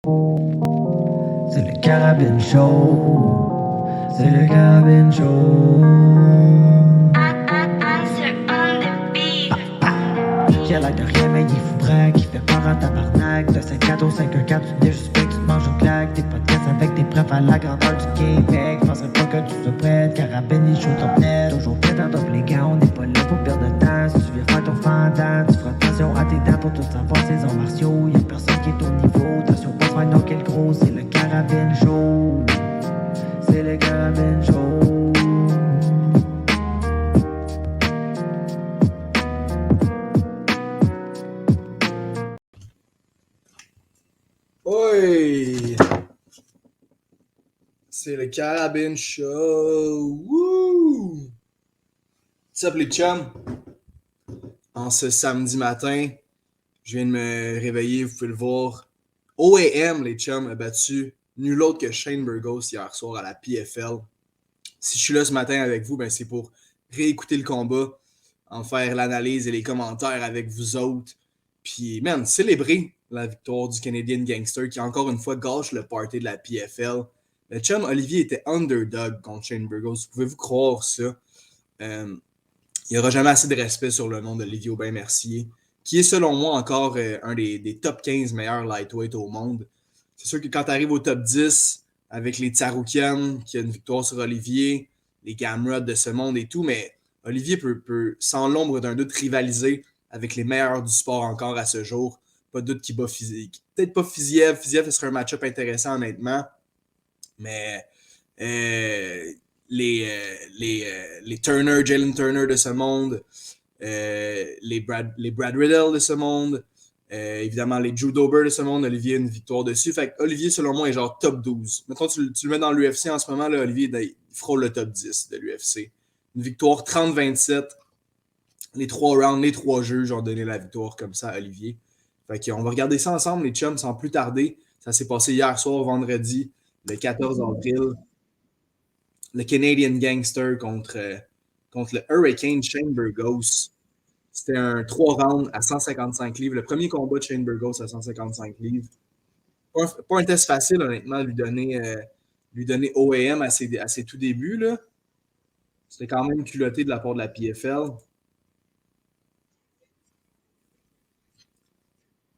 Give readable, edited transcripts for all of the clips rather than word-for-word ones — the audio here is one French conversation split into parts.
C'est le Carabine Show. C'est le Carabine Show. J'ai l'air de rien, mais il est fou braque. Il fait peur en tabarnak. De 5-4 au 5-1-4, tu désuspectes, tu te manges une claque. Des podcasts avec des preuves à la grandeur du Québec. Je penserais pas que tu sois prête. Carabine, il show top net. Toujours prêt à top les gars, on n'est pas là pour perdre de temps. Si tu viens faire ton fendant, tu feras attention à tes dents pour tout savoir ses arts martiaux. Y'a personne qui est au niveau. Attention, pas se faire knocker le gros. C'est le Carabine Show. C'est le Carabine Show. Oi! C'est le Carabine Show! Wouh! What's up les chums? En ce samedi matin, je viens de me réveiller, vous pouvez le voir. OAM, les chums, a battu nul autre que Shane Burgos hier soir à la PFL. Si je suis là ce matin avec vous, ben c'est pour réécouter le combat, en faire l'analyse et les commentaires avec vous autres. Puis, man, célébrer la victoire du Canadian Gangster qui, encore une fois, gâche le party de la PFL. Le chum Olivier était underdog contre Shane Burgos. Pouvez-vous croire ça? Il n'y aura jamais assez de respect sur le nom d'Olivier Aubin-Mercier, qui est, selon moi, encore un des top 15 meilleurs lightweight au monde. C'est sûr que quand tu arrives au top 10, avec les Tsaroukian, qui a une victoire sur Olivier, les Gamrod de ce monde et tout, mais Olivier peut sans l'ombre d'un doute, rivaliser avec les meilleurs du sport encore à ce jour. Pas de doute qu'il bat physique. Peut-être pas Fiziev. Fiziev, ce serait un match-up intéressant, honnêtement. Mais les Turner, Jalen Turner de ce monde, les Brad Riddell de ce monde, évidemment les Drew Dober de ce monde, Olivier a une victoire dessus. Fait que Olivier, selon moi, est genre top 12. Mettons, tu le mets dans l'UFC en ce moment, là, Olivier, il frôle le top 10 de l'UFC. Une victoire 30-27. Les 3 rounds, les 3 juges ont donné la victoire comme ça à Olivier. Fait qu'on va regarder ça ensemble, les chums, sans plus tarder. Ça s'est passé hier soir, vendredi, le 14 avril. Le Canadian Gangster contre le Hurricane Shane Burgos. C'était un 3 rounds à 155 livres. Le premier combat de Shane Burgos à 155 livres. Pas un test facile, honnêtement, lui donner OAM à ses tout débuts. Là. C'était quand même culotté de la part de la PFL.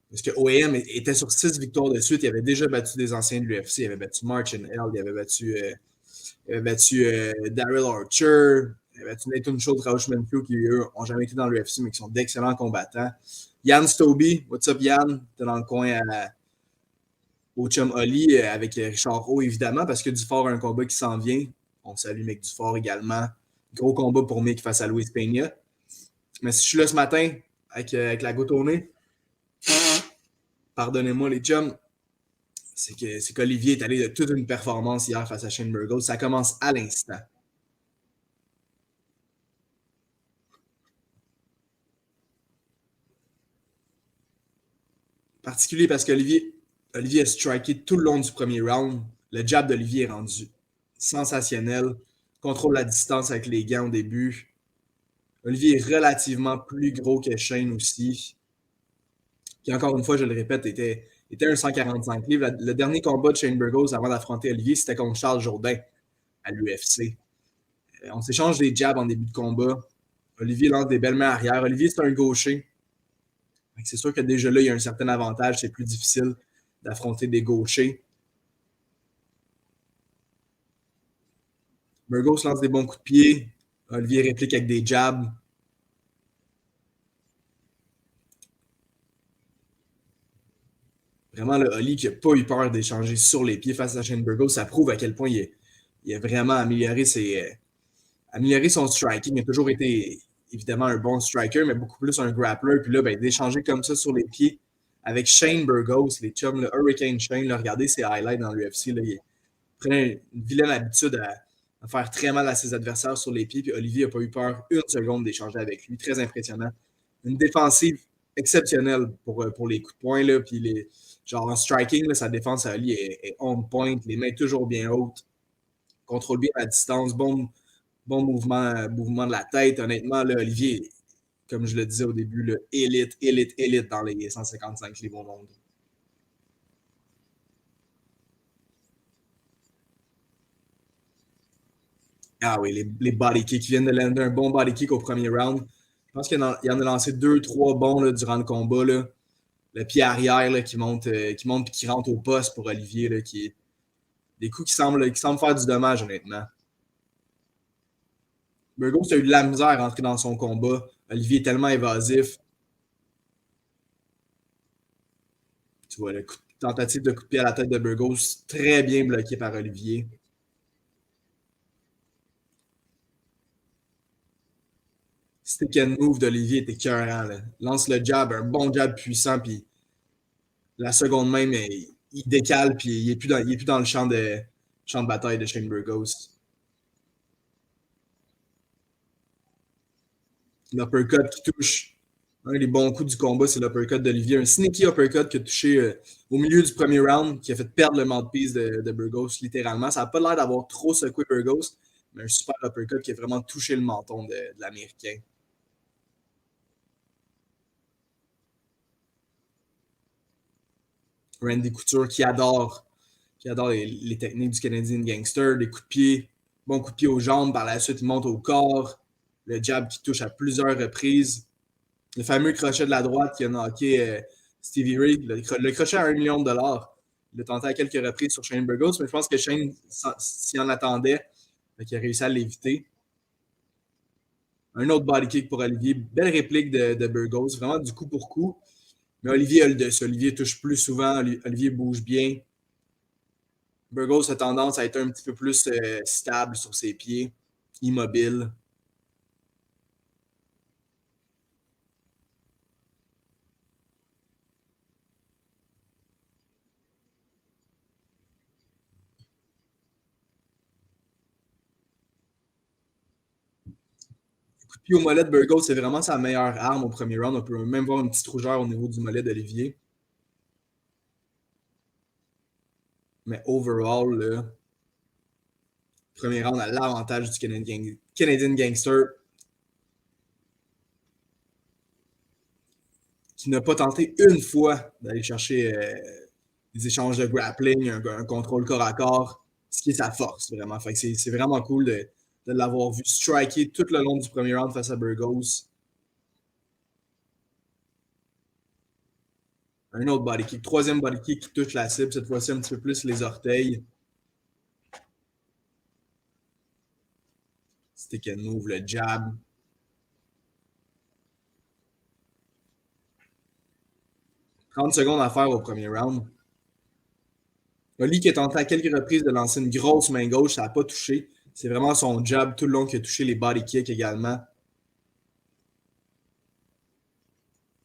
Parce que OAM était sur 6 victoires de suite. Il avait déjà battu des anciens de l'UFC. Il avait battu March and L. Il avait battu Daryl Archer. Il avait battu Nathan Schultz, Rausch Menfio, qui eux n'ont jamais été dans l'UFC, mais qui sont d'excellents combattants. Yann Stobie, what's up Yann? T'es dans le coin au chum Oli avec Richard Rowe, évidemment, parce que Dufort a un combat qui s'en vient. On salue Mick Dufort également. Gros combat pour Mick face à Luis Peña. Mais si je suis là ce matin avec la goutte au nez, pardonnez-moi les chums, c'est qu'Olivier est allé de toute une performance hier face à Shane Burgos. Ça commence à l'instant. Particulier parce qu'Olivier a striké tout le long du premier round. Le jab d'Olivier est rendu sensationnel. Contrôle la distance avec les gants au début. Olivier est relativement plus gros que Shane aussi. Qui, encore une fois, je le répète, était un 145 livres. Le dernier combat de Shane Burgos avant d'affronter Olivier, c'était contre Charles Jourdain à l'UFC. On s'échange des jabs en début de combat. Olivier lance des belles mains arrière. Olivier, c'est un gaucher. C'est sûr que déjà là, il y a un certain avantage. C'est plus difficile d'affronter des gauchers. Burgos lance des bons coups de pied. Olivier réplique avec des jabs. Vraiment, le Oli qui n'a pas eu peur d'échanger sur les pieds face à Shane Burgos, ça prouve à quel point il a vraiment amélioré son striking. Il a toujours été, évidemment, un bon striker, mais beaucoup plus un grappler. Puis là, ben, d'échanger comme ça sur les pieds avec Shane Burgos, les chums, le Hurricane Shane, là, regardez ses highlights dans l'UFC. Il prenait une vilaine habitude à faire très mal à ses adversaires sur les pieds. Puis Olivier n'a pas eu peur une seconde d'échanger avec lui. Très impressionnant. Une défensive exceptionnelle pour les coups de poing. Là, puis genre en striking, là, sa défense à Oli est on point. Les mains toujours bien hautes. Contrôle bien la distance. Bon mouvement de la tête. Honnêtement, là, Olivier, comme je le disais au début, là, élite dans les 155 livres au monde. Ah oui, les body kicks. Qui viennent de lander un bon body kick au premier round. Je pense qu'il en a lancé deux, trois bons là, durant le combat. Là. Le pied arrière là, qui monte et qui rentre au poste pour Olivier. Là, des coups qui semblent faire du dommage, honnêtement. Burgos a eu de la misère à rentrer dans son combat. Olivier est tellement évasif. Tu vois, tentative de coup de pied à la tête de Burgos, très bien bloqué par Olivier. Stick and move d'Olivier était écœurant. Là. Lance le jab, un bon jab puissant, puis la seconde même, il décale, puis il est plus dans le champ de bataille de Shane Burgos. L'uppercut qui touche. Un des bons coups du combat, c'est l'uppercut d'Olivier. Un sneaky uppercut qui a touché au milieu du premier round, qui a fait perdre le mouthpiece de Burgos, littéralement. Ça n'a pas l'air d'avoir trop secoué Burgos, mais un super uppercut qui a vraiment touché le menton de l'Américain. Randy Couture qui adore les techniques du Canadian Gangster, des coups de pied, bon coup de pied aux jambes, par la suite il monte au corps, le jab qui touche à plusieurs reprises, le fameux crochet de la droite qui a knocké Stevie Ray, le crochet à 1 million de dollars. Il l'a tenté à quelques reprises sur Shane Burgos, mais je pense que Shane s'y en attendait, il a réussi à l'éviter. Un autre body kick pour Olivier, belle réplique de Burgos, vraiment du coup pour coup. Mais Olivier a le dessus. Olivier touche plus souvent. Olivier bouge bien. Burgos a tendance à être un petit peu plus stable sur ses pieds, immobile. Coup de pied au mollet de Burgos, c'est vraiment sa meilleure arme au premier round. On peut même voir une petite rougeur au niveau du mollet d'Olivier. Mais overall, le premier round a l'avantage du Canadian Gangster qui n'a pas tenté une fois d'aller chercher des échanges de grappling, un contrôle corps à corps, ce qui est sa force, vraiment. Fait que c'est vraiment cool de l'avoir vu striker tout le long du premier round face à Burgos. Un autre body kick, troisième body kick qui touche la cible, cette fois-ci un petit peu plus les orteils. Stick and move, le jab. « 30 secondes à faire au premier round. Oli qui a tenté à quelques reprises de lancer une grosse main gauche, ça n'a pas touché. C'est vraiment son jab tout le long qui a touché les body kicks également.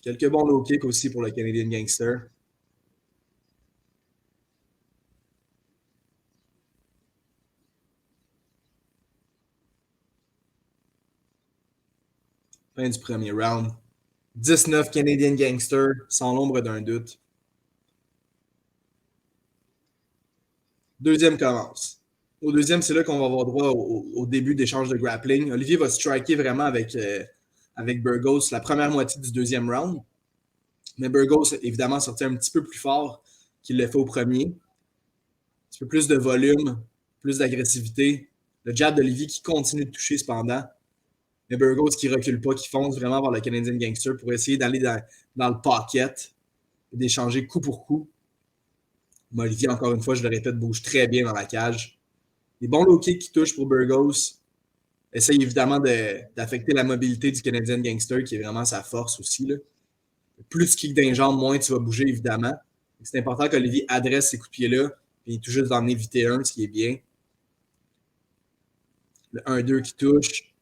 Quelques bons low kicks aussi pour le Canadian Gangster. Fin du premier round. 19 Canadian Gangster, sans l'ombre d'un doute. Deuxième commence. Au deuxième, c'est là qu'on va avoir droit au début d'échange de grappling. Olivier va striker vraiment avec Burgos la première moitié du deuxième round. Mais Burgos, évidemment, sorti un petit peu plus fort qu'il l'a fait au premier. Un petit peu plus de volume, plus d'agressivité. Le jab d'Olivier qui continue de toucher cependant. Mais Burgos qui recule pas, qui fonce vraiment vers le Canadian Gangster pour essayer d'aller dans le pocket et d'échanger coup pour coup. Mais Olivier, encore une fois, je le répète, bouge très bien dans la cage. Les bons low kicks qui touchent pour Burgos. Essaye évidemment d'affecter la mobilité du Canadian Gangster, qui est vraiment sa force aussi. Là. Plus tu kicks d'un jambe, moins tu vas bouger, évidemment. C'est important qu'Olivier adresse ces coups de pied-là, puis tout juste d'en éviter un, ce qui est bien. Le 1-2 qui touche.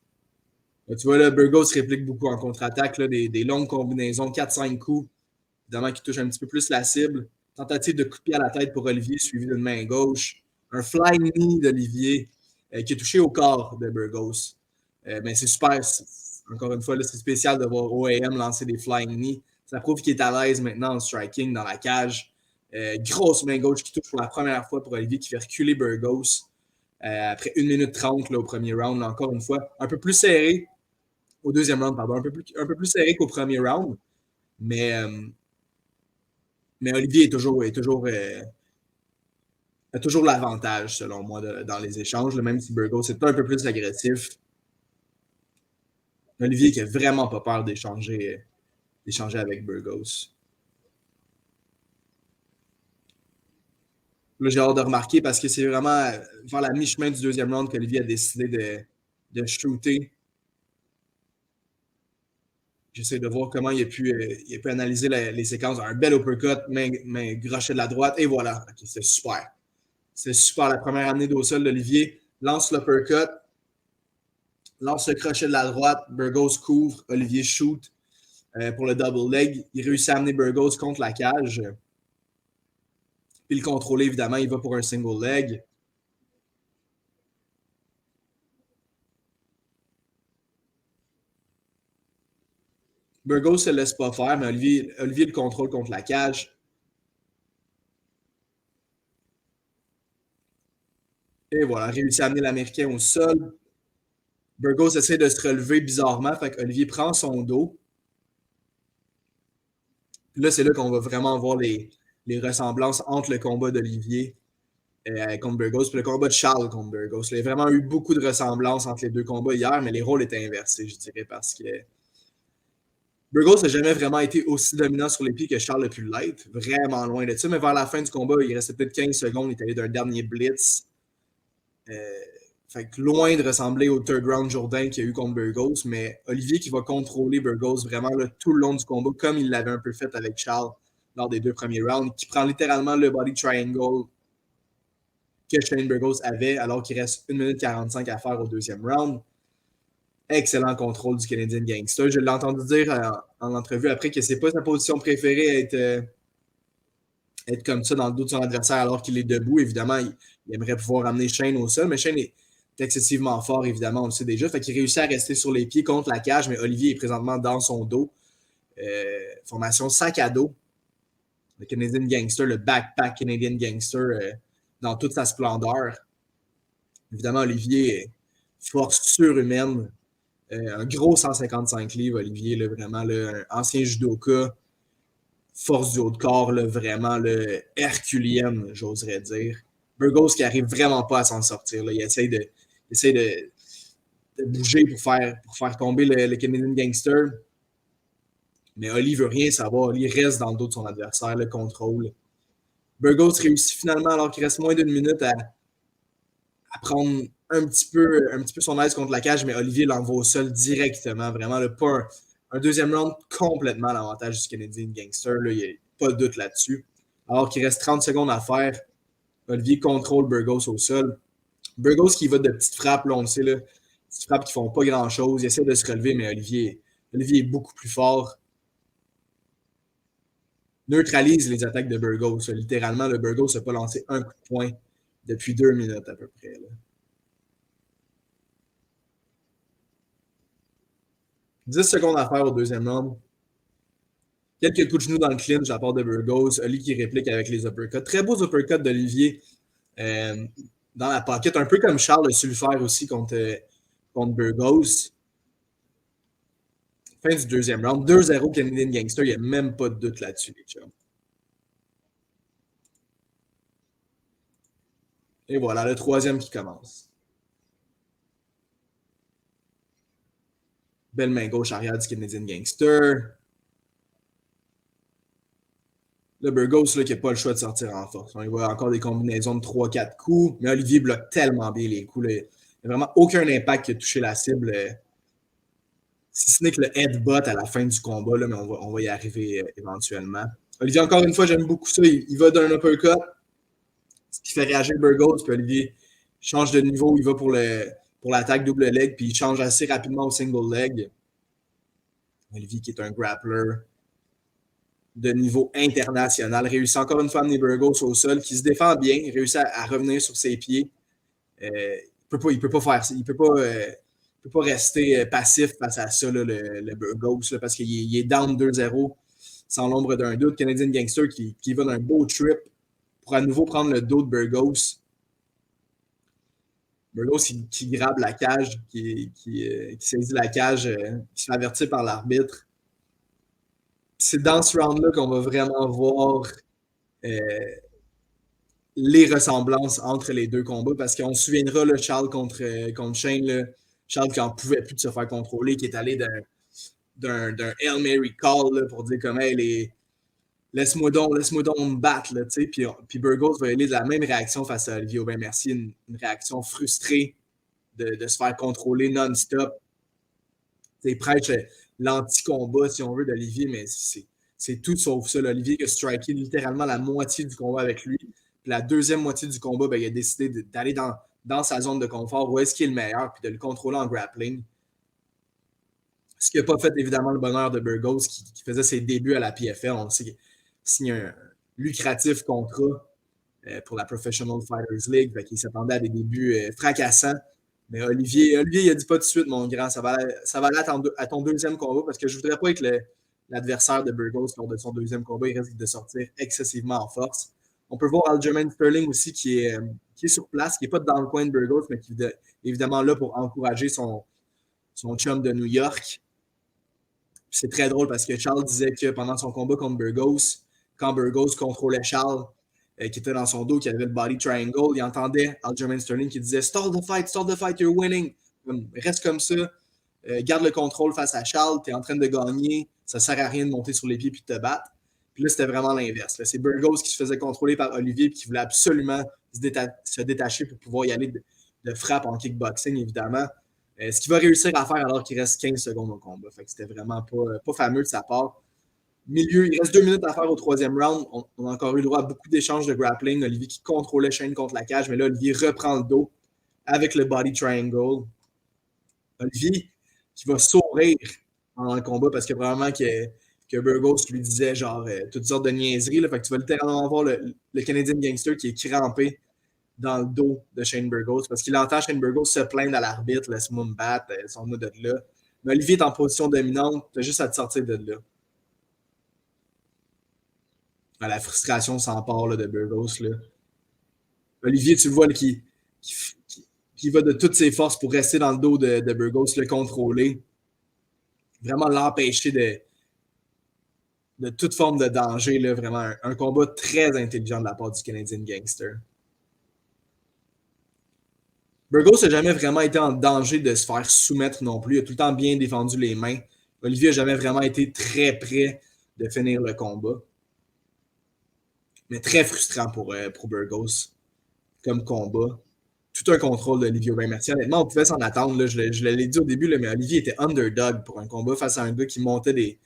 Là, tu vois, là, Burgos réplique beaucoup en contre-attaque, là, des longues combinaisons, 4-5 coups, évidemment, qui touchent un petit peu plus la cible. Tentative de coup de pied à la tête pour Olivier, suivi d'une main gauche. Un flying knee d'Olivier, qui est touché au corps de Burgos. Mais c'est super. Encore une fois, c'est spécial de voir OAM lancer des flying knees. Ça prouve qu'il est à l'aise maintenant en striking dans la cage. Grosse main gauche qui touche pour la première fois pour Olivier, qui fait reculer Burgos. Après 1 minute 30 là, au premier round, là, encore une fois. Un peu plus serré au deuxième round, pardon. Un peu plus serré qu'au premier round. Mais Olivier est toujours a toujours l'avantage, selon moi, dans les échanges, là, même si Burgos est un peu plus agressif. Olivier qui a vraiment pas peur d'échanger avec Burgos. Là, j'ai hâte de remarquer parce que c'est vraiment vers la mi-chemin du deuxième round qu'Olivier a décidé de shooter. J'essaie de voir comment il a pu analyser les séquences. Un bel uppercut, main crochet de la droite, et voilà. Okay, c'est super. C'est super. La première amenée d'au sol d'Olivier lance l'uppercut, lance le crochet de la droite, Burgos couvre, Olivier shoot pour le double leg. Il réussit à amener Burgos contre la cage. Puis le contrôler, évidemment, il va pour un single leg. Burgos se laisse pas faire, mais Olivier le contrôle contre la cage. Et voilà, réussit à amener l'Américain au sol. Burgos essaie de se relever bizarrement, fait qu'Olivier prend son dos. Puis là, c'est là qu'on va vraiment voir les ressemblances entre le combat d'Olivier contre Burgos et le combat de Charles contre Burgos. Il y a vraiment eu beaucoup de ressemblances entre les deux combats hier, mais les rôles étaient inversés, je dirais, parce que Burgos n'a jamais vraiment été aussi dominant sur les pieds que Charles a pu l'être. Vraiment loin de ça, mais vers la fin du combat, il restait peut-être 15 secondes, il est allé d'un dernier blitz. Euh, Fait que loin de ressembler au third round Jourdain qu'il y a eu contre Burgos, mais Olivier qui va contrôler Burgos vraiment là, tout le long du combat, comme il l'avait un peu fait avec Charles lors des deux premiers rounds, qui prend littéralement le body triangle que Shane Burgos avait, alors qu'il reste 1 minute 45 à faire au deuxième round. Excellent contrôle du Canadian Gangster. Je l'ai entendu dire en entrevue après que c'est pas sa position préférée être comme ça dans le dos de son adversaire alors qu'il est debout. Évidemment, il aimerait pouvoir amener Shane au sol, mais Shane est excessivement fort, évidemment, on le sait déjà. Fait qu'il réussit à rester sur les pieds contre la cage, mais Olivier est présentement dans son dos. Formation sac à dos. Le Canadian Gangster, le backpack Canadian Gangster dans toute sa splendeur. Évidemment, Olivier, force surhumaine. Un gros 155 livres, Olivier, là, vraiment, là, un ancien judoka, force du haut de corps, là, vraiment là, herculienne, j'oserais dire. Burgos qui arrive vraiment pas à s'en sortir. Là. Il essaie de bouger pour faire tomber le Canadian Gangster. Mais Oli veut rien savoir. Oli reste dans le dos de son adversaire, le contrôle. Burgos réussit finalement, alors qu'il reste moins d'une minute, à prendre un petit peu son aise contre la cage, mais Olivier l'envoie au sol directement. Vraiment, là, pas un deuxième round complètement à l'avantage du Canadian Gangster. Il n'y a pas de doute là-dessus. Alors qu'il reste 30 secondes à faire, Olivier contrôle Burgos au sol. Burgos qui va de petites frappes, là, on le sait, là, petites frappes qui font pas grand-chose. Il essaie de se relever, mais Olivier est beaucoup plus fort. Neutralise les attaques de Burgos. Littéralement, le Burgos n'a pas lancé un coup de poing depuis 2 minutes à peu près. Là. 10 secondes à faire au deuxième round. Quelques coups de genoux dans le clinch de la part de Burgos. Oli qui réplique avec les uppercuts. Très beaux uppercuts d'Olivier dans la pocket. Un peu comme Charles a su le faire aussi contre Burgos. Fin du deuxième round. 2-0 Canadian Gangster. Il n'y a même pas de doute là-dessus, les chums. Et voilà, le troisième qui commence. Belle main gauche arrière du Canadian Gangster. Le Burgos là, qui n'a pas le choix de sortir en force. Il voit encore des combinaisons de 3-4 coups, mais Olivier bloque tellement bien les coups. Là. Il n'y a vraiment aucun impact qui a touché la cible. Si ce n'est que le headbutt à la fin du combat, là, mais on va y arriver éventuellement. Olivier, encore une fois, j'aime beaucoup ça. Il va d'un uppercut, ce qui fait réagir Burgos, puis Olivier change de niveau, il va pour l'attaque double leg, puis il change assez rapidement au single leg. Olivier qui est un grappler de niveau international, réussit encore une fois à amener Burgos au sol, qui se défend bien, réussit à revenir sur ses pieds. Il peut pas faire ça, il peut pas rester passif face à ça, là, le Burgos, là, parce qu'il est down 2-0, sans l'ombre d'un doute. Canadian Gangster qui va d'un beau trip pour à nouveau prendre le dos de Burgos. Burgos qui grabe la cage, qui saisit la cage, qui se fait avertir par l'arbitre. C'est dans ce round-là qu'on va vraiment voir les ressemblances entre les deux combats parce qu'on se souviendra, là, Charles contre Shane, là, Charles qui n'en pouvait plus de se faire contrôler, qui est allé d'un Hail Mary call là, pour dire comme hey, laisse-moi donc me battre. Là, puis Burgos va aller de la même réaction face à Olivier Aubin-Mercier, une réaction frustrée de se faire contrôler non-stop. Il prêche l'anti-combat, si on veut, d'Olivier, mais c'est tout sauf ça. Là. Olivier a striké littéralement la moitié du combat avec lui. Puis la deuxième moitié du combat, ben, il a décidé d'aller dans sa zone de confort, où est-ce qu'il est le meilleur, puis de le contrôler en grappling. Ce qui n'a pas fait évidemment le bonheur de Burgos, qui faisait ses débuts à la PFL. On sait qu'il signe un lucratif contrat pour la Professional Fighters League. Il s'attendait à des débuts fracassants. Mais Olivier, il a dit pas tout de suite, mon grand, ça va aller à ton deuxième combat parce que je voudrais pas être l'adversaire de Burgos lors de son deuxième combat. Il risque de sortir excessivement en force. On peut voir Aljamain Sterling aussi qui est sur place, qui n'est pas dans le coin de Burgos, mais qui est évidemment là pour encourager son chum de New York. C'est très drôle parce que Charles disait que pendant son combat contre Burgos, quand Burgos contrôlait Charles, qui était dans son dos, qui avait le body triangle, il entendait Aljamain Sterling qui disait stall the fight, you're winning. Reste comme ça, garde le contrôle face à Charles, tu es en train de gagner, ça sert à rien de monter sur les pieds puis de te battre. Puis là, c'était vraiment l'inverse. Là. C'est Burgos qui se faisait contrôler par Olivier et qui voulait absolument se détacher pour pouvoir y aller de frappe en kickboxing, évidemment. Ce qu'il va réussir à faire alors qu'il reste 15 secondes au combat. Fait que c'était vraiment pas fameux de sa part. Milieu, il reste 2 minutes à faire au troisième round. On a encore eu le droit à beaucoup d'échanges de grappling. Olivier qui contrôlait Shane contre la cage, mais là, Olivier reprend le dos avec le body triangle. Olivier qui va sourire pendant le combat parce que probablement que Burgos lui disait genre toutes sortes de niaiseries. Là, fait que tu vas littéralement voir le Canadian Gangster qui est crampé dans le dos de Shane Burgos parce qu'il entend Shane Burgos se plaindre à l'arbitre, laisse-moi me battre, sors-moi de là. Mais Olivier est en position dominante, tu as juste à te sortir de là. La frustration s'empare là, de Burgos. Là. Olivier, tu le vois, là, qui va de toutes ses forces pour rester dans le dos de Burgos, le contrôler. Vraiment l'empêcher de toute forme de danger. Là, vraiment un combat très intelligent de la part du Canadian Gangster. Burgos n'a jamais vraiment été en danger de se faire soumettre non plus. Il a tout le temps bien défendu les mains. Olivier n'a jamais vraiment été très près de finir le combat. Mais très frustrant pour Burgos comme combat. Tout un contrôle d'Olivier Aubin-Mercier. Honnêtement, on pouvait s'en attendre. Là. Je l'ai dit au début, là, mais Olivier était underdog pour un combat face à un gars qui montait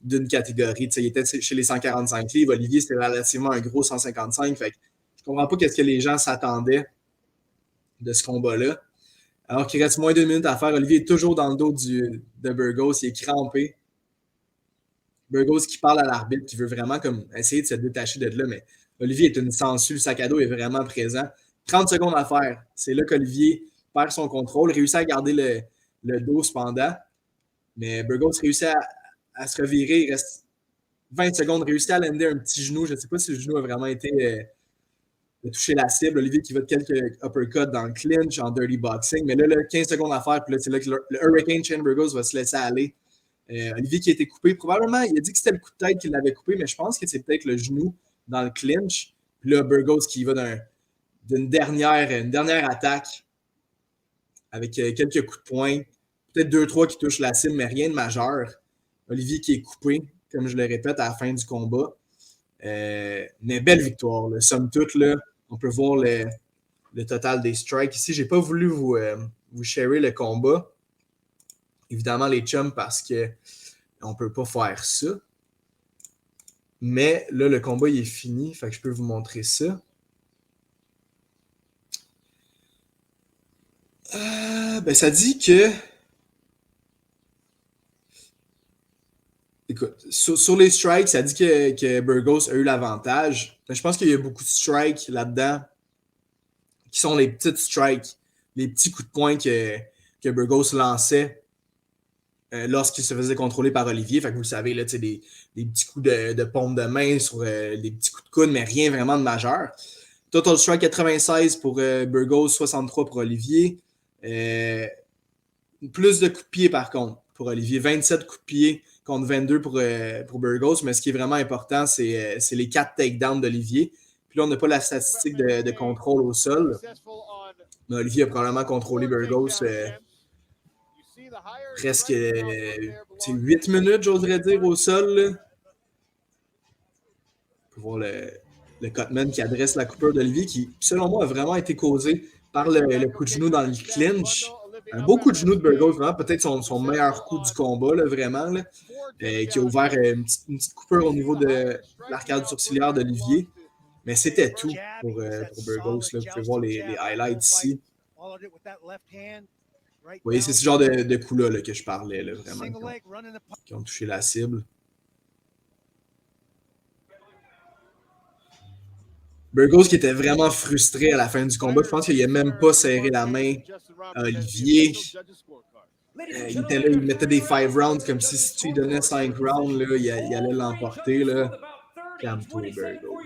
d'une catégorie. T'sais, il était chez les 145 livres. Olivier, c'était relativement un gros 155. Fait que je comprends pas qu'est-ce que les gens s'attendaient de ce combat-là. Alors qu'il reste moins d'1 minute à faire. Olivier est toujours dans le dos de Burgos. Il est crampé. Burgos qui parle à l'arbitre, qui veut vraiment comme essayer de se détacher de là, mais Olivier est une sangsue. Le sac à dos est vraiment présent. 30 secondes à faire. C'est là qu'Olivier perd son contrôle, réussit à garder le dos cependant. Mais Burgos réussit à se revirer. Il reste 20 secondes, réussit à lander un petit genou. Je ne sais pas si le genou a vraiment été toucher la cible. Olivier qui va de quelques uppercuts dans le clinch, en dirty boxing. Mais là, 15 secondes à faire. Puis là, c'est là que le Hurricane Shane Burgos va se laisser aller. Olivier qui a été coupé. Probablement, il a dit que c'était le coup de tête qui l'avait coupé, mais je pense que c'est peut-être le genou dans le clinch. Puis là, Burgos qui va d'une dernière attaque avec quelques coups de poing. Peut-être 2-3 qui touchent la cible, mais rien de majeur. Olivier qui est coupé, comme je le répète, à la fin du combat. Mais belle victoire. Là. Somme toute, là, on peut voir le total des strikes. Ici, je n'ai pas voulu vous sharer le combat. Évidemment, les chums, parce qu'on ne peut pas faire ça. Mais là, le combat il est fini. Fait que je peux vous montrer ça. Ben, ça dit que... Écoute, sur les strikes, ça dit que Burgos a eu l'avantage. Mais je pense qu'il y a beaucoup de strikes là-dedans qui sont les petites strikes, les petits coups de poing que Burgos lançait lorsqu'il se faisait contrôler par Olivier. Fait que vous le savez, là, des petits coups de paume de main sur des petits coups de coude, mais rien vraiment de majeur. Total strike 96 pour Burgos, 63 pour Olivier. Plus de coups de pied par contre pour Olivier. 27 coups de pied contre 22 pour Burgos. Mais ce qui est vraiment important, c'est les 4 takedowns d'Olivier. Puis là, on n'a pas la statistique de contrôle au sol. Mais Olivier a probablement contrôlé Burgos presque 8 minutes, j'oserais dire, au sol. Là. On peut voir le Cutman qui adresse la coupure d'Olivier, qui, selon moi, a vraiment été causé par le coup de genou dans le clinch. Un beau coup de genou de Burgos, vraiment, peut-être son meilleur coup du combat, là, vraiment, là, qui a ouvert une petite coupure au niveau de l'arcade sourcilière d'Olivier. Mais c'était tout pour Burgos. Là. Vous pouvez voir les highlights ici. Vous voyez, c'est ce genre de coup-là là, que je parlais, là, vraiment, qui ont touché la cible. Burgos qui était vraiment frustré à la fin du combat. Je pense qu'il n'a même pas serré la main à Olivier. Il était là, il mettait des 5 rounds comme si tu lui donnais 5 rounds, là, il allait l'emporter. Calme-toi, Burgos.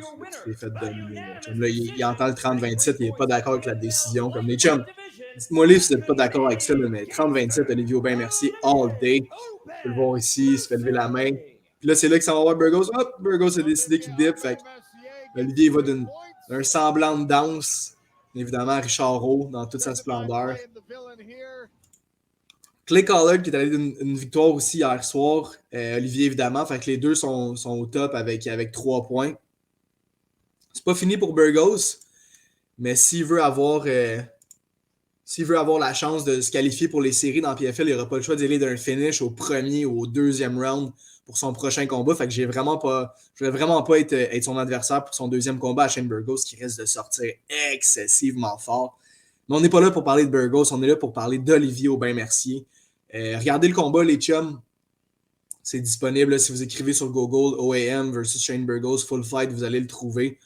Tu t'es fait dominer. Là, il entend le 30-27, il n'est pas d'accord avec la décision. Comme les chums, dites-moi si vous n'êtes pas d'accord avec ça, là, mais 30-27, Olivier Aubin, merci, all day. Vous pouvez le voir ici, il se fait lever la main. Puis là, c'est là que ça va voir Burgos. Hop, Burgos a décidé qu'il dip. Fait Olivier va d'un semblant de danse. Évidemment, Richard Rowe dans toute sa splendeur. Clay Collard qui est allé d'une victoire aussi hier soir. Olivier, évidemment. Fait que les deux sont au top avec 3 points. C'est pas fini pour Burgos, mais s'il veut avoir la chance de se qualifier pour les séries dans PFL, il n'aura pas le choix d'y aller d'un finish au premier ou au deuxième round pour son prochain combat. Fait que je ne voudrais vraiment pas être son adversaire pour son deuxième combat à Shane Burgos qui risque de sortir excessivement fort. Mais on n'est pas là pour parler de Burgos, on est là pour parler d'Olivier Aubin-Mercier. Regardez le combat, les chums. C'est disponible là, si vous écrivez sur Google OAM versus Shane Burgos Full Fight, vous allez le trouver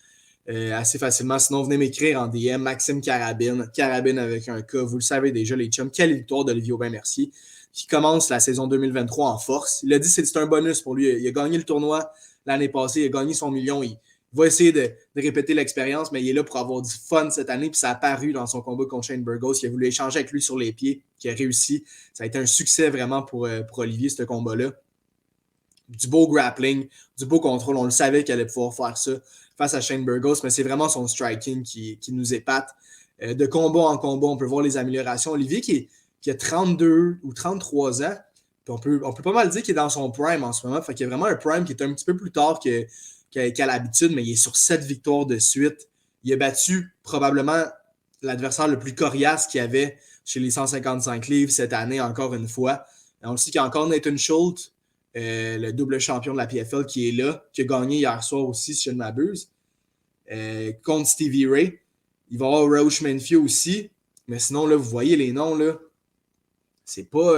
assez facilement. Sinon, venez m'écrire en DM Maxime Carabine avec un K. Vous le savez déjà, les chums. Quelle victoire d'Olivier Aubin-Mercier qui commence la saison 2023 en force. Il a dit que c'est un bonus pour lui. Il a gagné le tournoi l'année passée, il a gagné son million. Il va essayer de répéter l'expérience, mais il est là pour avoir du fun cette année. Puis ça a apparu dans son combat contre Shane Burgos. Il a voulu échanger avec lui sur les pieds, qui a réussi. Ça a été un succès vraiment pour Olivier, ce combat-là. Du beau grappling, du beau contrôle. On le savait qu'il allait pouvoir faire ça face à Shane Burgos, mais c'est vraiment son striking qui nous épate. De combat en combat, on peut voir les améliorations. Olivier qui a 32 ou 33 ans, puis on peut pas mal dire qu'il est dans son prime en ce moment. Fait qu'il y a vraiment un prime qui est un petit peu plus tard qu'à l'habitude, mais il est sur 7 victoires de suite. Il a battu probablement l'adversaire le plus coriace qu'il y avait chez les 155 livres cette année, encore une fois. On sait qu'il y a encore Nathan Schultz, le double champion de la PFL qui est là, qui a gagné hier soir aussi, si je ne m'abuse, contre Stevie Ray. Il va y avoir Roach Manfield aussi, mais sinon, là, vous voyez les noms, là, c'est pas...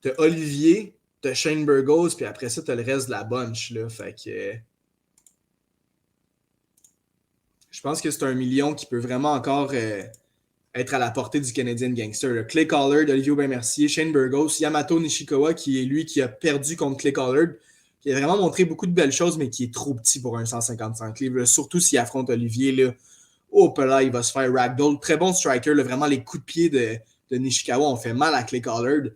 t'as Olivier, t'as Shane Burgos, puis après ça, t'as le reste de la bunch, là, fait que... je pense que c'est un million qui peut vraiment encore être à la portée du Canadian Gangster. Là. Clay Collard, Olivier Aubin-Mercier, Shane Burgos, Yamato Nishikawa, qui est lui qui a perdu contre Clay Collard, qui a vraiment montré beaucoup de belles choses, mais qui est trop petit pour un 155 livres. Là. Surtout s'il affronte Olivier, là. Oh, là, il va se faire ragdoll. Très bon striker. Là. Vraiment, les coups de pied de Nishikawa ont fait mal à Clay Collard.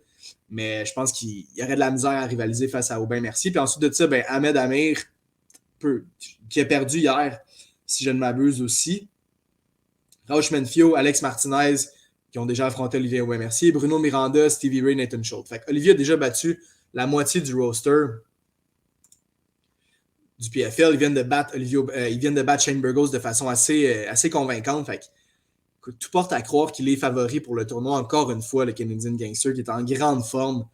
Mais je pense qu'il y aurait de la misère à rivaliser face à Aubin-Mercier. Puis ensuite de ça, Ahmed Amir, qui a perdu hier, si je ne m'abuse aussi. Rauch Manfield, Alex Martinez, qui ont déjà affronté Olivier Aubin-Mercier, Bruno Miranda, Stevie Ray, Nathan Schultz. Fait Olivier a déjà battu la moitié du roster du PFL. Ils viennent de battre Shane Burgos de façon assez convaincante. Fait tout porte à croire qu'il est favori pour le tournoi encore une fois, le Canadian Gangster, qui est en grande forme.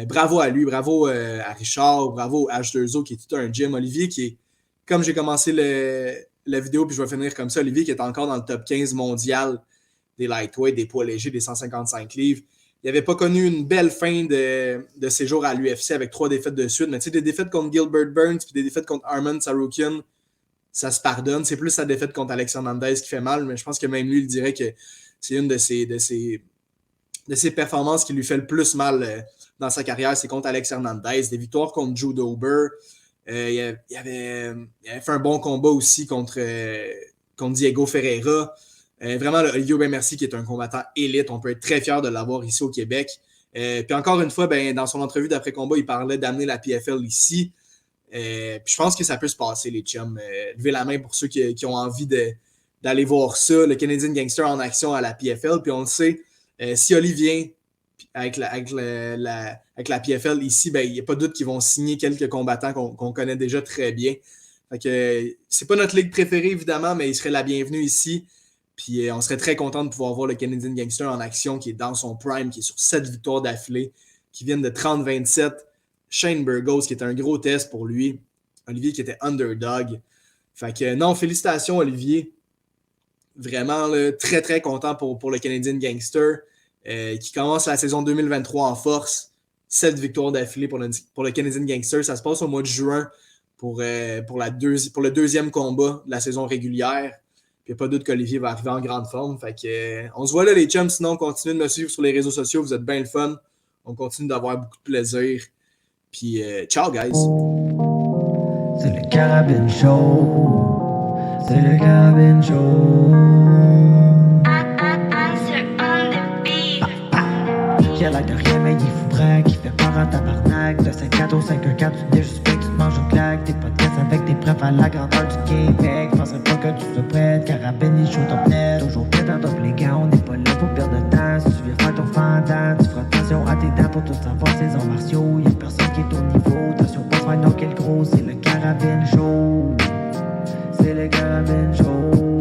Bravo à lui, bravo à Richard, bravo à H2O, qui est tout un gym. Olivier, qui est, comme j'ai commencé la vidéo, puis je vais finir comme ça, Olivier, qui est encore dans le top 15 mondial des lightweight, des poids légers, des 155 livres. Il n'avait pas connu une belle fin de séjour à l'UFC avec 3 défaites de suite, mais tu sais, des défaites contre Gilbert Burns puis des défaites contre Arman Tsarukyan, ça se pardonne. C'est plus sa défaite contre Alex Hernandez qui fait mal, mais je pense que même lui, il dirait que c'est une de ses performances qui lui fait le plus mal dans sa carrière, c'est contre Alex Hernandez. Des victoires contre Joe Dober. Il avait fait un bon combat aussi contre Diego Ferreira. Vraiment, Olivier Aubin-Mercier qui est un combattant élite. On peut être très fier de l'avoir ici au Québec. Puis encore une fois, dans son entrevue d'après-combat, il parlait d'amener la PFL ici. Puis je pense que ça peut se passer, les chums. Levez la main pour ceux qui ont envie d'aller voir ça. Le Canadian Gangster en action à la PFL. Puis on le sait, si Oli vient avec la PFL ici, ben, il n'y a pas de doute qu'ils vont signer quelques combattants qu'on connaît déjà très bien. Fait que c'est pas notre ligue préférée, évidemment, mais il serait la bienvenue ici. Puis on serait très content de pouvoir voir le Canadian Gangster en action, qui est dans son prime, qui est sur 7 victoires d'affilée, qui viennent de 30-27. Shane Burgos, qui est un gros test pour lui. Olivier, qui était underdog. Fait que non, félicitations, Olivier. Vraiment là, très, très content pour le Canadian Gangster, qui commence la saison 2023 en force. 7 victoires d'affilée pour le Canadian Gangster. Ça se passe au mois de juin pour le deuxième combat de la saison régulière. Puis il n'y a pas de doute qu'Olivier va arriver en grande forme. Fait que, on se voit là, les chums. Sinon, continuez de me suivre sur les réseaux sociaux. Vous êtes bien le fun. On continue d'avoir beaucoup de plaisir. Puis, ciao, guys. C'est le Carabine Show. C'est le Carabine Show. Qui a l'air de rien, mais il est fou braque. Il fait peur en tabarnak. De 5-4 au 5-1-4, tu dis juste que tu te manges une claque. Tes podcasts avec des preuves à la grandeur du game. Mec, je penserais pas que tu sois prête. Carabine, il show top net. Toujours prêt dans top les gars. On n'est pas là pour perdre de temps. Si tu viens faire ton fendant, tu feras attention à tes dents pour tout savoir ses arts martiaux. Y'a personne qui est au niveau. Attention, pas se faire knocker le gros. C'est le Carabine Show. C'est le Carabine Show.